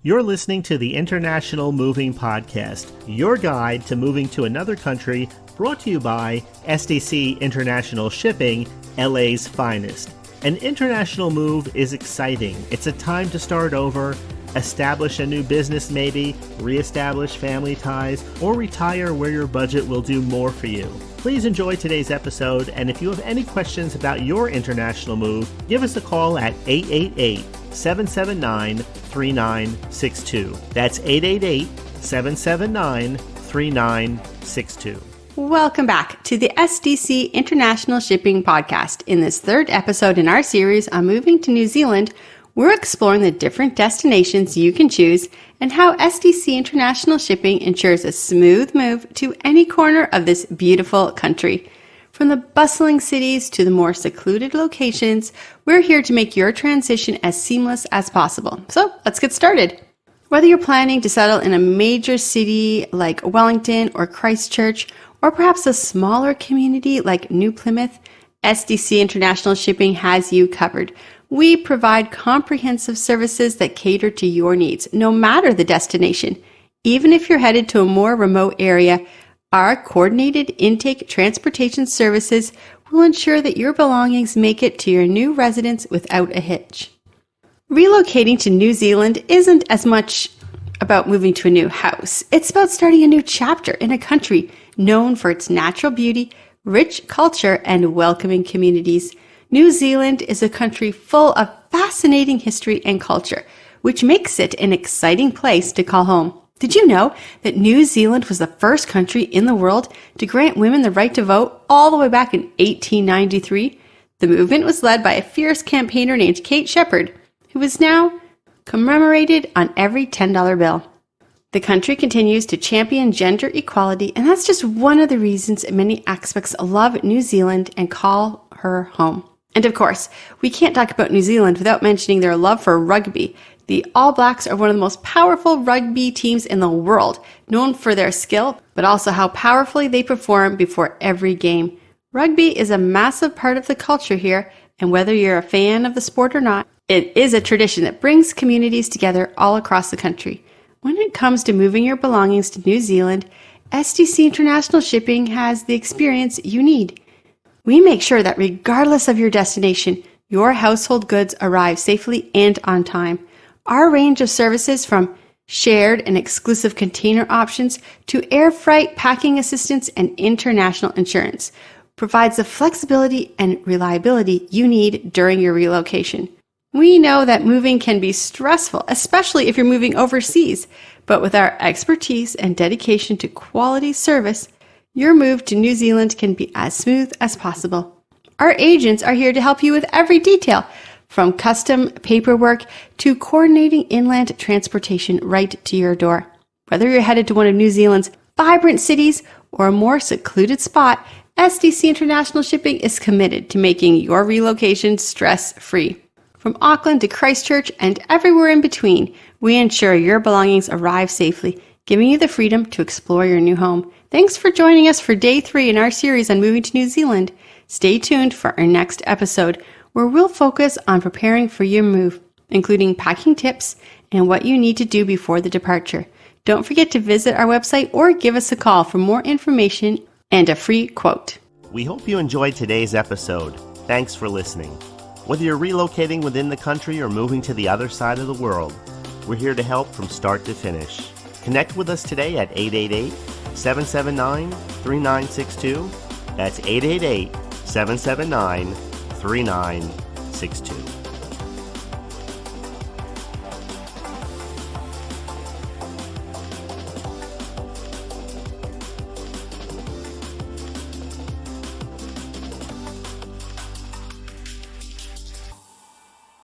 You're listening to the International Moving Podcast, your guide to moving to another country, brought to you by SDC International Shipping, LA's finest. An international move is exciting. It's a time to start over, establish a new business maybe, reestablish family ties, or retire where your budget will do more for you. Please enjoy today's episode, and if you have any questions about your international move, give us a call at 888-779-3962. That's 888-779-3962. Welcome back to the SDC International Shipping Podcast. In this third episode in our series on moving to New Zealand, we're exploring the different destinations you can choose and how SDC International Shipping ensures a smooth move to any corner of this beautiful country. From the bustling cities to the more secluded locations, we're here to make your transition as seamless as possible. So let's get started. Whether you're planning to settle in a major city like Wellington or Christchurch, or perhaps a smaller community like New Plymouth, SDC International Shipping has you covered. We provide comprehensive services that cater to your needs, no matter the destination. Even if you're headed to a more remote area, our coordinated intake transportation services will ensure that your belongings make it to your new residence without a hitch. Relocating to New Zealand isn't as much about moving to a new house. It's about starting a new chapter in a country known for its natural beauty, rich culture, and welcoming communities. New Zealand is a country full of fascinating history and culture, which makes it an exciting place to call home. Did you know that New Zealand was the first country in the world to grant women the right to vote all the way back in 1893? The movement was led by a fierce campaigner named Kate Shepherd, who is now commemorated on every $10 bill. The country continues to champion gender equality, and that's just one of the reasons many aspects love New Zealand and call her home. And of course, we can't talk about New Zealand without mentioning their love for rugby. The All Blacks are one of the most powerful rugby teams in the world, known for their skill, but also how powerfully they perform before every game. Rugby is a massive part of the culture here, and whether you're a fan of the sport or not, it is a tradition that brings communities together all across the country. When it comes to moving your belongings to New Zealand, SDC International Shipping has the experience you need. We make sure that regardless of your destination, your household goods arrive safely and on time. Our range of services, from shared and exclusive container options to air freight, packing assistance, and international insurance, provides the flexibility and reliability you need during your relocation. We know that moving can be stressful, especially if you're moving overseas, but with our expertise and dedication to quality service, your move to New Zealand can be as smooth as possible. Our agents are here to help you with every detail, from custom paperwork to coordinating inland transportation right to your door. Whether you're headed to one of New Zealand's vibrant cities or a more secluded spot, SDC International Shipping is committed to making your relocation stress-free. From Auckland to Christchurch and everywhere in between, we ensure your belongings arrive safely, giving you the freedom to explore your new home. Thanks for joining us for Day 3 in our series on moving to New Zealand. Stay tuned for our next episode, where we'll focus on preparing for your move, including packing tips and what you need to do before the departure. Don't forget to visit our website or give us a call for more information and a free quote. We hope you enjoyed today's episode. Thanks for listening. Whether you're relocating within the country or moving to the other side of the world, we're here to help from start to finish. Connect with us today at 888-779-3962. That's 888-779-3962.